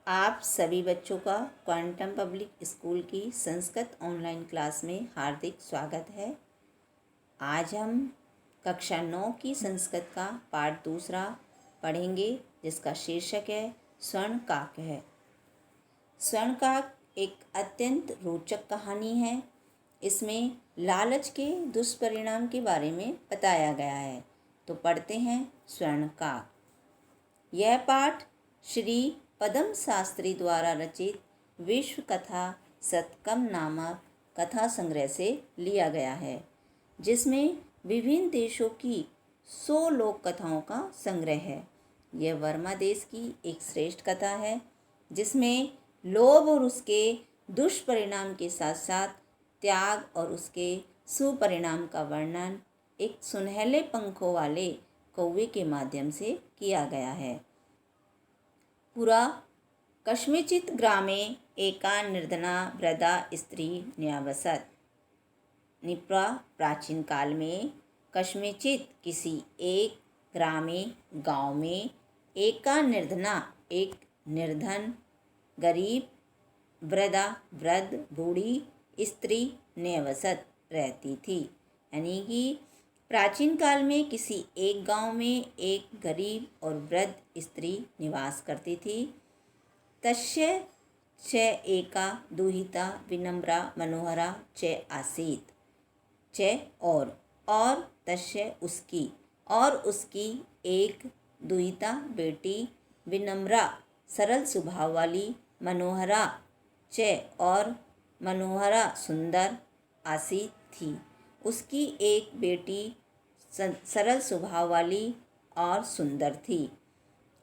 आप सभी बच्चों का क्वांटम पब्लिक स्कूल की संस्कृत ऑनलाइन क्लास में हार्दिक स्वागत है। आज हम कक्षा 9 की संस्कृत का पाठ दूसरा पढ़ेंगे, जिसका शीर्षक है स्वर्णकाक है। स्वर्णकाक एक अत्यंत रोचक कहानी है। इसमें लालच के दुष्परिणाम के बारे में बताया गया है। तो पढ़ते हैं स्वर्णकाक। यह पाठ श्री पद्म शास्त्री द्वारा रचित विश्व कथा शतकम नामक कथा संग्रह से लिया गया है, जिसमें विभिन्न देशों की 100 लोक कथाओं का संग्रह है। यह वर्मा देश की एक श्रेष्ठ कथा है, जिसमें लोभ और उसके दुष्परिणाम के साथ साथ त्याग और उसके सुपरिणाम का वर्णन एक सुनहले पंखों वाले कौवे के माध्यम से किया गया है। पुरा कस्मिंश्चित् ग्रामे एका निर्धना वृद्धा स्त्री न्यवसत। निप्रा प्राचीन काल में कस्मिंश्चित् किसी एक ग्रामे गांव में एका निर्धना एक निर्धन गरीब वृद्ध बूढ़ी स्त्री न्यवसत रहती थी। यानी कि प्राचीन काल में किसी एक गांव में एक गरीब और वृद्ध स्त्री निवास करती थी। तस्य च एका दुहिता विनम्रा मनोहरा च आसीत्। च और तस्य उसकी एक दुहिता बेटी विनम्रा सरल स्वभाव वाली, मनोहरा च और मनोहरा सुंदर, आसीत् थी। उसकी एक बेटी सरल स्वभाव वाली और सुंदर थी।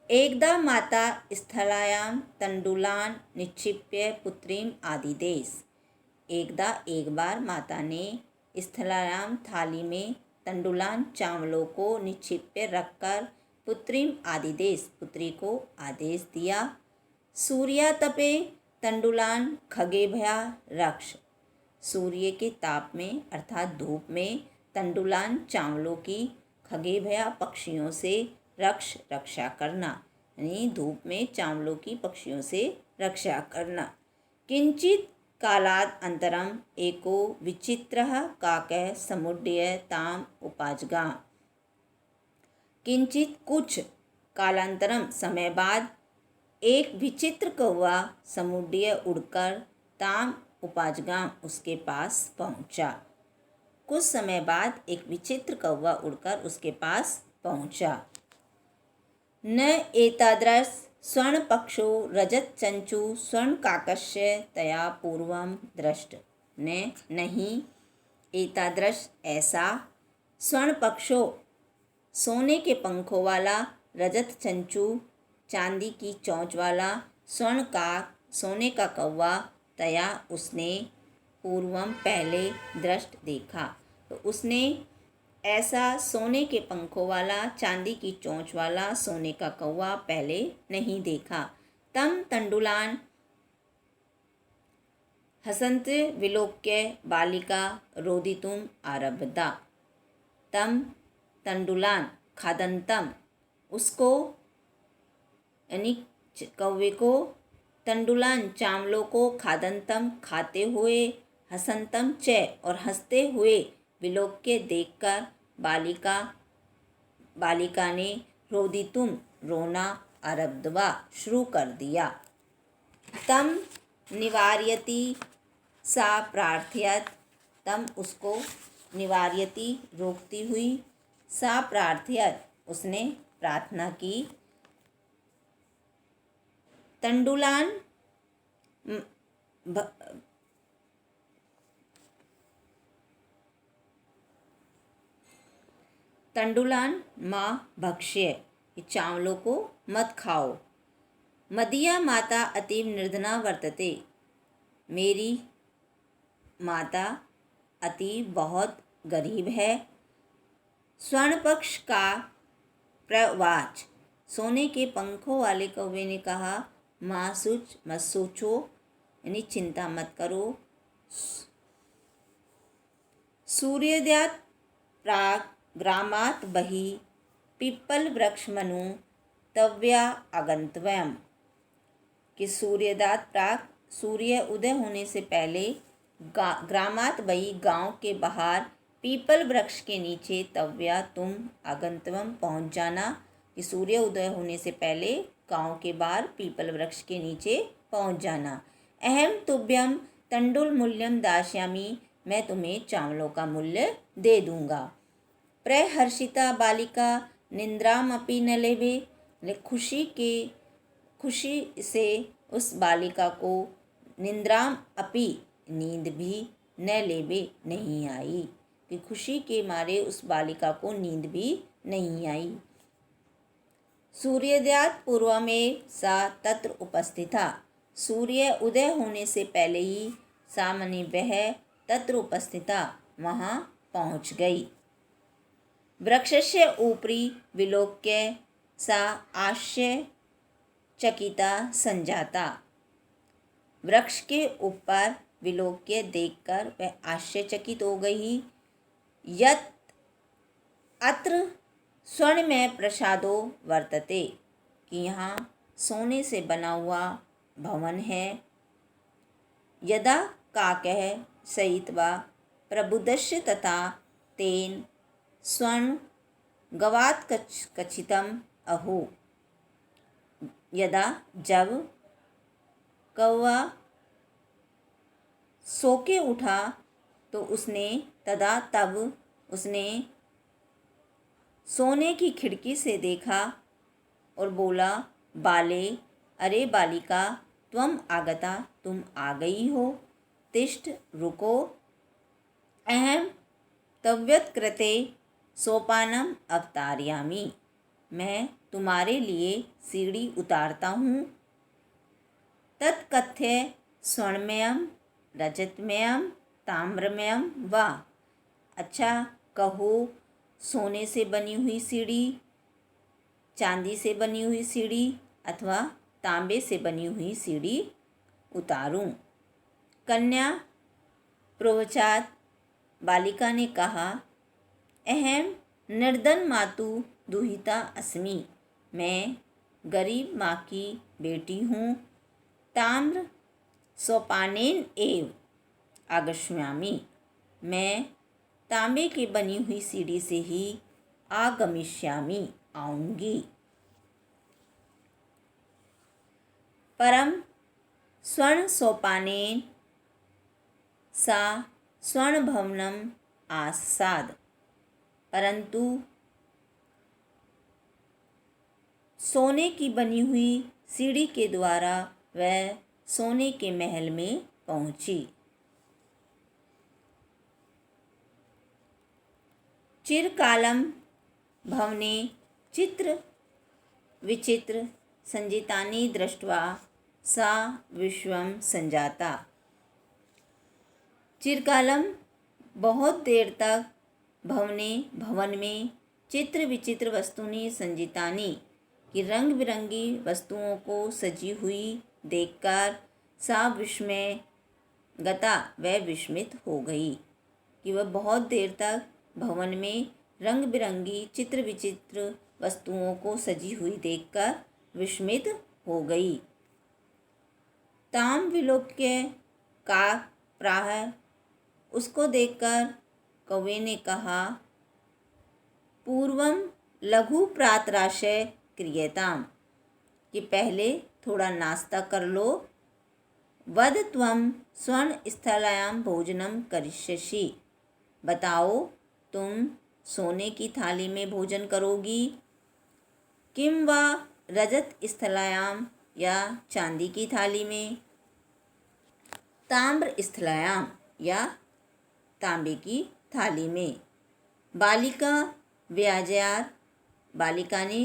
एकदा माता स्थलायां तंडुलान निक्षिप्य पुत्रीम आदिदेश। एक बार माता ने स्थलायाम थाली में तंडुलान चावलों को निक्षिप्य रखकर पुत्रीम आदिदेश पुत्री को आदेश दिया। सूर्यातपे तंडुलान खगेभ्या रक्ष। सूर्य के ताप में अर्थात धूप में तंडुलान चावलों की खगेभ्या पक्षियों से रक्षा करना, यानी धूप में चावलों की पक्षियों से रक्षा करना। किंचित कालाद अंतरम एको विचित्रः काकः समुड्ड्य ताम उपाजगाम। किंचित कुछ कालांतरम समय बाद एक विचित्र कौवा समुड्ड्य उड़कर ताम उपाजगाम उसके पास पहुंचा। कुछ समय बाद एक विचित्र कौवा उड़कर उसके पास पहुंचा। न एतादृश स्वर्णपक्षो रजतचंचु स्वर्णकाकस्य तया पूर्वं दृष्ट। नहीं एतादृश ऐसा स्वर्णपक्षो सोने के पंखों वाला, रजत चंचू चांदी की चोंच वाला, स्वर्णकाक सोने का कौवा, तया उसने पूर्वम पहले दृष्ट देखा। तो उसने ऐसा सोने के पंखों वाला, चांदी की चोंच वाला सोने का कौवा पहले नहीं देखा। तम तंडुलान हसन्त विलोक्य बालिका रोदितुम आरब्धा। तम तंडुलान खादंतम उसको यानी कौवे को, तंडुलान चावलों को, खादंतम खाते हुए, हसंतम च और हंसते हुए, विलोक्य देखकर, बालिका ने रोदितुम रोना आरब्धवा शुरू कर दिया। तम निवार्यति सा प्रार्थयत। तम उसको निवार्यति रोकती हुई, सा प्रार्थयत उसने प्रार्थना की। तंडुलान माँ भक्ष्य, ये चावलों को मत खाओ। मदीया माता अतीव निर्धना वर्तते। मेरी माता अति बहुत गरीब है। स्वर्णपक्ष का प्रवाच, सोने के पंखों वाले कौवे ने कहा, माँ मत सोचो, यानी चिंता मत करो। सूर्योदयात् प्राक् ग्रामात् बहिः पिप्पल वृक्ष मनु तव्या आगंतव्यम्। कि सूर्योदयात प्राक, सूर्य उदय होने से पहले ग्रामात वही, गांव के बाहर, पीपल वृक्ष के नीचे, तव्या तुम आगंतवम पहुंच जाना, कि सूर्य उदय होने से पहले गांव के बाहर पीपल वृक्ष के नीचे पहुंच जाना। अहम तुभ्यम तंडुल मूल्यम दास्यामि, मैं तुम्हें चावलों का मूल्य दे दूंगा। प्रहर्षिता बालिका निंद्रामपि न लेवे, खुशी से उस बालिका को निंद्राम अपि, नींद भी, न लेवे, नहीं आई, कि खुशी के मारे उस बालिका को नींद भी नहीं आई। सूर्योदयात पूर्वमेव सा तत्र उपस्थिता, सूर्य उदय होने से पहले ही सामने वह तत्र उपस्थिता, वहाँ पहुँच गई। वृक्षस्य उपरि विलोक्य सा आश्चर्यचकिता संजाता, वृक्ष के ऊपर विलोक्य देखकर वह आश्चर्यचकित हो गई। यत् अत्र स्वर्णमय प्रसादो वर्तते, कि यहाँ सोने से बना हुआ भवन है। यदा काकः सयित्वा प्रबुद्धस्य तथा तेन स्वर्ण गवात कचितम अहो, यदा जब कौवा सो के उठा तो उसने, तदा तब उसने सोने की खिड़की से देखा और बोला, बाले, अरे बालिका, त्वम आगता, तुम आ गई हो, तिष्ठ, रुको, अहम तव्यत्कृते सोपानम अवतारयामि, मैं तुम्हारे लिए सीढ़ी उतारता हूँ। तत्कथ्य स्वर्णमयम रजतमयम ताम्रमयम वा, अच्छा कहो, सोने से बनी हुई सीढ़ी, चांदी से बनी हुई सीढ़ी अथवा तांबे से बनी हुई सीढ़ी उतारूं। कन्या प्रोवचात, बालिका ने कहा, अहम निर्धन मातु दुहिता अस्मि, मैं गरीब माँ की बेटी हूँ। ताम्र सोपानेन एव आगमिष्यामि, मैं तांबे की बनी हुई सीढ़ी से ही आगमिष्यामि, आऊँगी। परम स्वर्ण सोपानेन सा स्वर्ण भवनम आसाद, परंतु सोने की बनी हुई सीढ़ी के द्वारा वह सोने के महल में पहुंची। चिरकालम भवने चित्र विचित्र संजितानि दृष्ट्वा सा विश्वम संजाता, चिरकालम बहुत देर तक, भवन में, चित्र विचित्र वस्तुनि संजितानि, कि रंग बिरंगी वस्तुओं को सजी हुई देखकर, सा विस्मय गता, वह विस्मित हो गई, कि वह बहुत देर तक भवन में रंग बिरंगी चित्र विचित्र वस्तुओं को सजी हुई देखकर विस्मित हो गई। ताम विलोक्य का प्राह, उसको देखकर कौवे ने कहा, पूर्वम लघु प्रातराशय क्रियताम, कि पहले थोड़ा नाश्ता कर लो। वद त्वम स्वर्ण स्थलायाम भोजनम करिष्यसि, बताओ तुम सोने की थाली में भोजन करोगी, किम वा रजत स्थलायाम, या चांदी की थाली में, ताम्र स्थलायाम, या तांबे की थाली में। बालिका व्याजयात, बालिका ने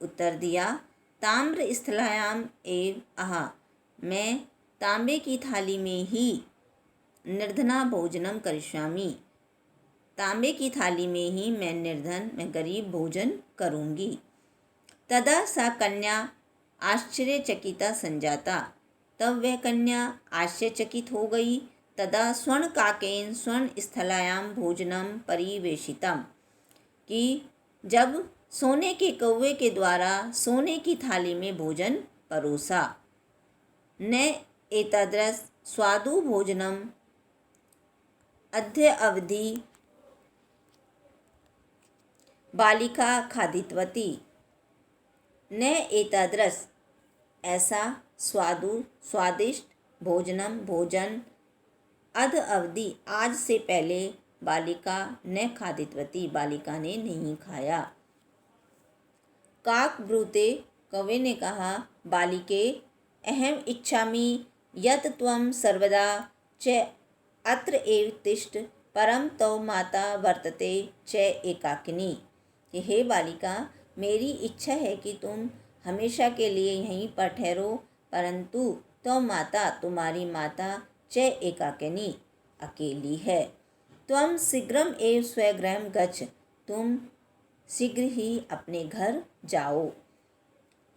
उत्तर दिया, ताम्र स्थलायाम एव आहा, मैं तांबे की थाली में ही निर्धना भोजनम करिष्यामि, तांबे की थाली में ही मैं गरीब भोजन करूँगी। तदा सा कन्या आश्चर्यचकिता संजाता, तब वह कन्या आश्चर्यचकित हो गई। तदा स्वर्ण काकेन स्वर्ण स्थलायाम भोजनम परिवेशितम, कि जब सोने के कौवे के द्वारा सोने की थाली में भोजन परोसा। न एतादृश स्वादु भोजनम अद्य अवधि बालिका खादितवती। न एतादृश ऐसा स्वादिष्ट भोजन अध अवधि आज से पहले बालिका न खादितवती बालिका ने नहीं खाया। काक ब्रूते कौवे ने कहा, बालिके अहम इच्छामि यत् त्वं सर्वदा च अत्र एव तिष्ठ परम तव माता वर्तते च एकाकिनी। कि हे बालिका, मेरी इच्छा है कि तुम हमेशा के लिए यहीं पर ठहरो, परंतु तुम्हारी माता च एकाकिनी अकेली है। त्वं शीघ्रम एव स्वगृहं गच्छ, तुम शीघ्र ही अपने घर जाओ।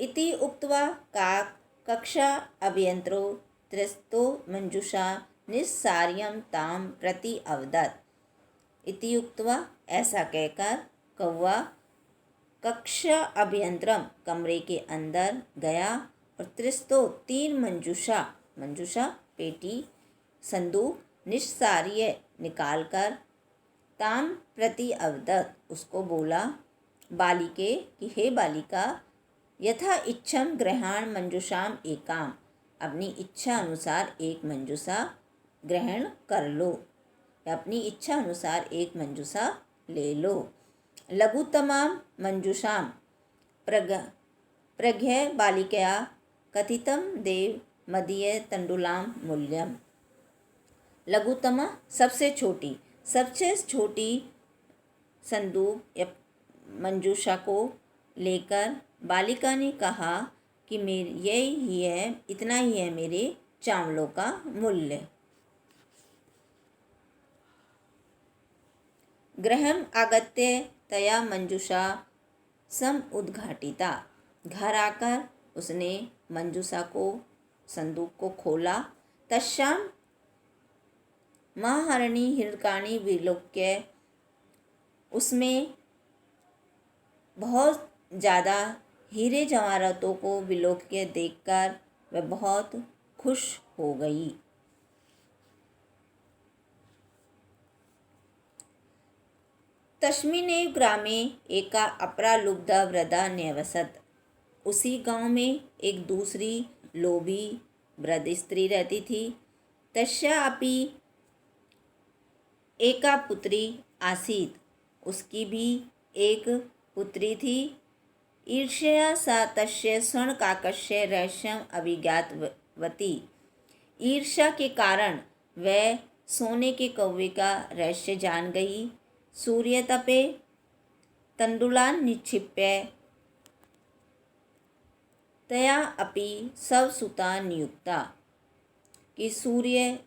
इति उक्त्वा काक कक्षा अभ्यन्तरो त्रस्तो मंजुषा निस्सार्यं ताम प्रति अवदत्। इति उक्त्वा ऐसा कहकर कौवा कक्षा अभ्यंतरम कमरे के अंदर गया और त्रिस्तो 3 मंजूषा पेटी संदूक निस्सार्य निकालकर ताम प्रति अवदत् उसको बोला, बालिके कि हे बालिका, यथा इच्छम ग्रहण मंजूषाम एकाम, अपनी इच्छा अनुसार एक मंजूषा ग्रहण कर लो या अपनी इच्छा अनुसार एक मंजूषा ले लो। लघुतमाम मंजूषाम प्रज्ञ बालिकया कथितम देव मदीय तंडुलाम मूल्यम। लघुतमा सबसे छोटी संदूक या मंजूषा को लेकर बालिका ने कहा कि इतना ही है मेरे चावलों का मूल्य। गृहम आगत्य तया मंजूषा सम उद्घाटिता, घर आकर उसने मंजूषा को संदूक को खोला। तस्याम महाहरिणी हिरकाणी विलोक्य, उसमें बहुत ज़्यादा हीरे जवाहरातों को विलोक्य देखकर वह बहुत खुश हो गई। तस्मिन्नेव ग्रामे एका अपरा लुब्धा वृद्धा न्यवसत, उसी गांव में एक दूसरी लोभी वृद्ध स्त्री रहती थी। तस्या अपि एका पुत्री आसीत, उसकी भी एक पुत्री थी। ईर्ष्या सा तस्य स्वर्णकाकस्य रहस्यम अभिज्ञातवती, ईर्ष्या के कारण वह सोने के कौवे का रहस्य जान गई। सूर्यतपे तंडुलान निक्षिप्य तया अपि स्वसुता नियुक्ता, कि सूर्य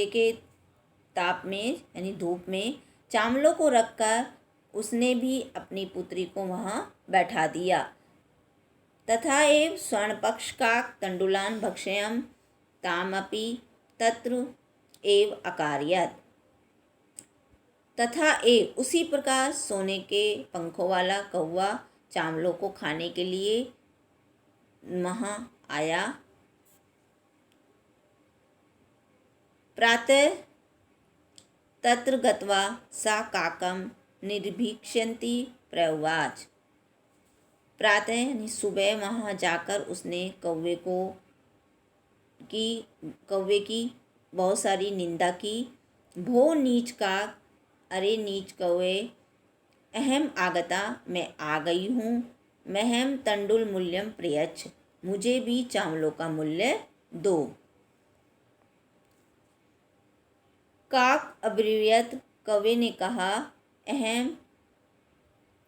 के ताप में यानी धूप में चावलों को रखकर उसने भी अपनी पुत्री को वहाँ बैठा दिया। तथा एव स्वर्णपक्ष का तंडुलान भक्षयम तामपि तत्र एव अकार्यत, तथा उसी प्रकार सोने के पंखों वाला कौवा चावलों को खाने के लिए वहाँ आया। प्रातः तत्र गत्वा सा काकम निर्भीक्षन्ति प्रउवाच, प्रातः यानी सुबह वहाँ जाकर उसने कौवे की बहुत सारी निंदा की। भो नीच काक, अरे नीच कौवे, अहम आगता, मैं आ गई हूँ। महम तंडुल मूल्यम प्रयच्छ, मुझे भी चावलों का मूल्य दो। काक अब्रवीयत, कौवे ने कहा, अहम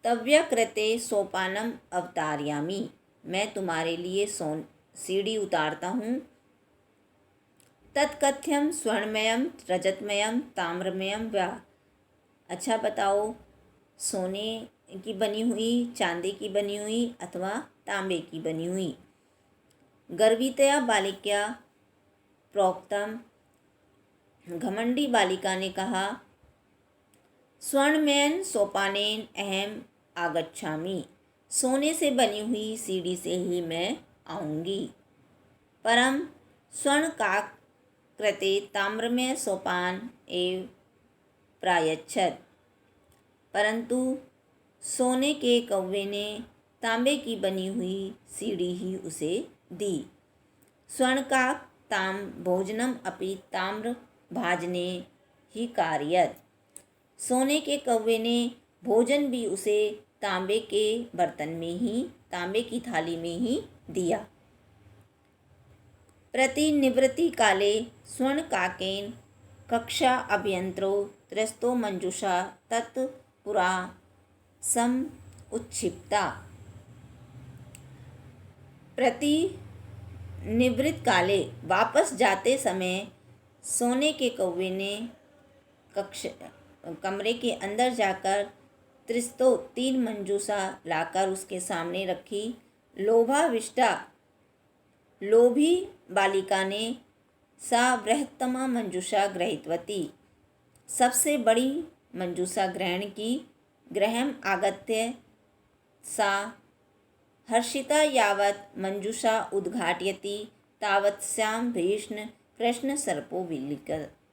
तव्यकृते सोपानम अवतारयामि, मैं तुम्हारे लिए सीढ़ी उतारता हूँ। तत्कथ्यम स्वर्णमयम रजतमयम ताम्रमयम वा, अच्छा बताओ, सोने की बनी हुई, चांदी की बनी हुई अथवा तांबे की बनी हुई। गर्वितया बालिकया प्रोक्तम, घमंडी बालिका ने कहा, स्वर्णमयन सोपानेन अहम आगच्छामि, सोने से बनी हुई सीढ़ी से ही मैं आऊँगी। परम स्वर्णकाकृते ताम्रमय सोपान एव प्रायच्छत। परंतु सोने के कौवे ने तांबे की बनी हुई सीढ़ी ही उसे दी। स्वर्णकाक ताम भोजनम अपि ताम्र भाजने ही कार्यत। सोने के कौवे ने भोजन भी उसे तांबे के बर्तन में ही, तांबे की थाली में ही दिया। प्रतिनिवृत्ति काले स्वर्णकाकेन कक्षा अभ्यंतरो त्रस्तो मंजुषा तत्पुरा सम उत्क्षिप्ता। प्रतिनिवृत्त काले वापस जाते समय सोने के कौवे ने कमरे के अंदर जाकर त्रिस्तो 3 मंजूषा लाकर उसके सामने रखी। लोभाविष्टा लोभी बालिका ने सा बृहत्तमा मंजूषा ग्रहीतवती। सबसे बड़ी मंजूषा ग्रहण की। गृहम आगत्य सा हर्षिता यावत् मंजूषा उद्घाटयति तावत्स्यां भीष्ण कृष्ण सर्पो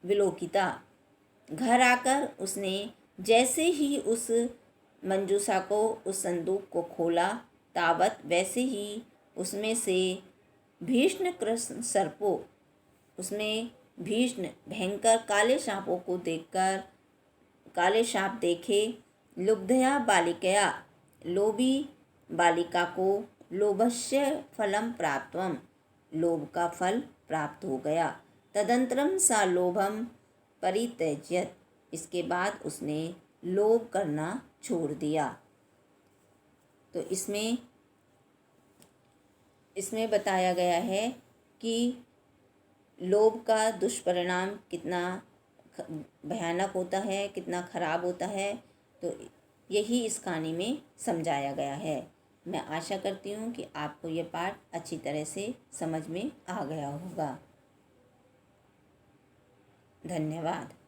विलोकिता। घर आकर उसने जैसे ही उस मंजूषा को, उस संदूक को खोला, तावत वैसे ही उसमें से भीष्ण कृष्ण सर्पों, उसमें भीष्ण भयंकर काले सांपों को देखकर, काले सांप देखे। लुब्धया बालिकया लोभी बालिका को लोभस्य फलम प्राप्तम लोभ का फल प्राप्त हो गया। तदंतरम सा लोभम परित्यज्यत इसके बाद उसने लोभ करना छोड़ दिया। तो इसमें बताया गया है कि लोभ का दुष्परिणाम कितना भयानक होता है, कितना खराब होता है। तो यही इस कहानी में समझाया गया है। मैं आशा करती हूँ कि आपको ये पाठ अच्छी तरह से समझ में आ गया होगा। धन्यवाद।